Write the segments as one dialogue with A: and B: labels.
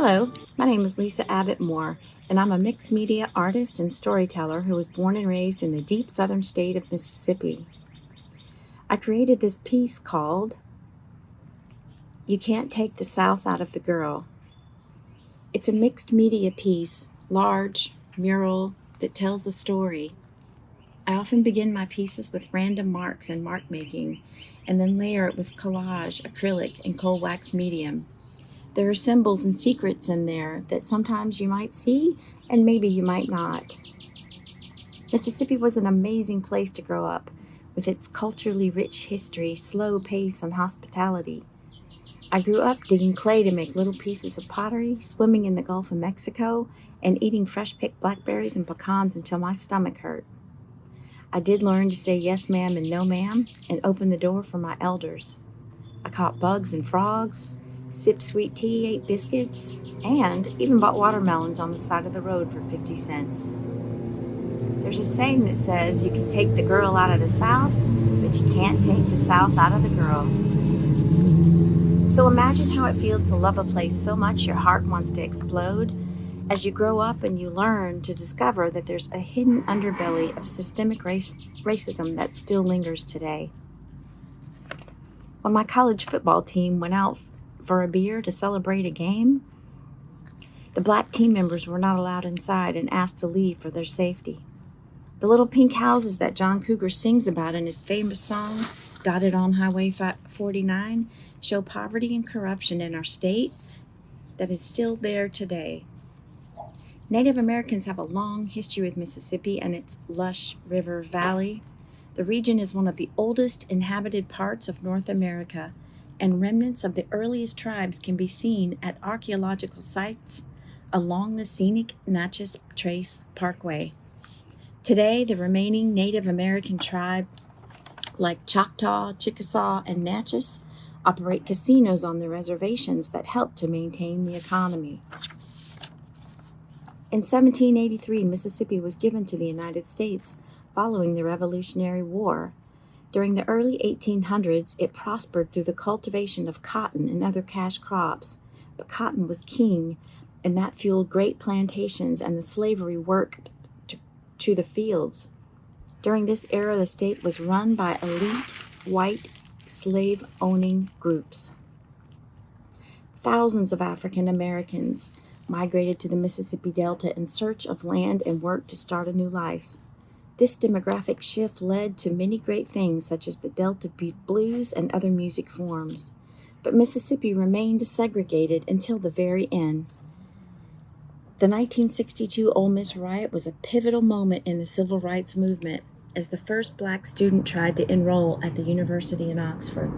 A: Hello, my name is Lisa Abbott Moore, and I'm a mixed media artist and storyteller who was born and raised in the deep southern state of Mississippi. I created this piece called You Can't Take the South Out of the Girl. It's a mixed media piece, large, mural, that tells a story. I often begin my pieces with random marks and mark making, and then layer it with collage, acrylic, and cold wax medium. There are symbols and secrets in there that sometimes you might see and maybe you might not. Mississippi was an amazing place to grow up, with its culturally rich history, slow pace, and hospitality. I grew up digging clay to make little pieces of pottery, swimming in the Gulf of Mexico, and eating fresh-picked blackberries and pecans until my stomach hurt. I did learn to say yes ma'am and no ma'am and open the door for my elders. I caught bugs and frogs, sipped sweet tea, ate biscuits, and even bought watermelons on the side of the road for 50 cents. There's a saying that says you can take the girl out of the South, but you can't take the South out of the girl. So imagine how it feels to love a place so much your heart wants to explode as you grow up and you learn to discover that there's a hidden underbelly of systemic racism that still lingers today. When my college football team went out for a beer to celebrate a game, the black team members were not allowed inside and asked to leave for their safety. The little pink houses that John Cougar sings about in his famous song, Dotted on Highway 49, show poverty and corruption in our state that is still there today. Native Americans have a long history with Mississippi and its lush river valley. The region is one of the oldest inhabited parts of North America, and remnants of the earliest tribes can be seen at archaeological sites along the scenic Natchez Trace Parkway. Today, the remaining Native American tribe, like Choctaw, Chickasaw, and Natchez, operate casinos on the reservations that help to maintain the economy. In 1783, Mississippi was given to the United States following the Revolutionary War. During the early 1800s, it prospered through the cultivation of cotton and other cash crops, but cotton was king, and that fueled great plantations and the slavery work to the fields. During this era, the state was run by elite, white, slave-owning groups. Thousands of African Americans migrated to the Mississippi Delta in search of land and work to start a new life. This demographic shift led to many great things such as the Delta blues and other music forms. But Mississippi remained segregated until the very end. The 1962 Ole Miss riot was a pivotal moment in the civil rights movement as the first black student tried to enroll at the University in Oxford.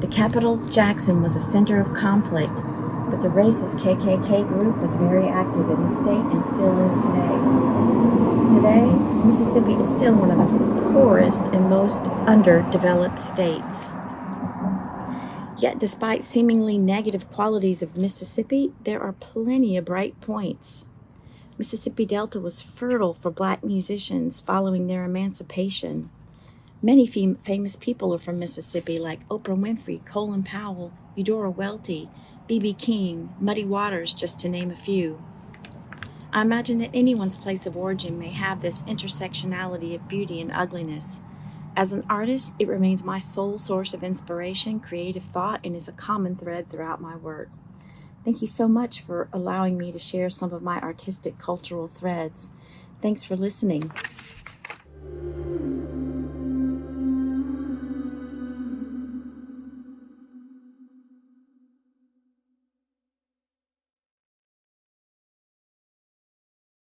A: The capital, Jackson, was a center of conflict, but the racist KKK group was very active in the state and still is today. Today, Mississippi is still one of the poorest and most underdeveloped states. Yet, despite seemingly negative qualities of Mississippi, there are plenty of bright points. Mississippi Delta was fertile for black musicians following their emancipation. Many famous people are from Mississippi, like Oprah Winfrey, Colin Powell, Eudora Welty, B.B. King, Muddy Waters, just to name a few. I imagine that anyone's place of origin may have this intersectionality of beauty and ugliness. As an artist, it remains my sole source of inspiration, creative thought, and is a common thread throughout my work. Thank you so much for allowing me to share some of my artistic cultural threads. Thanks for listening.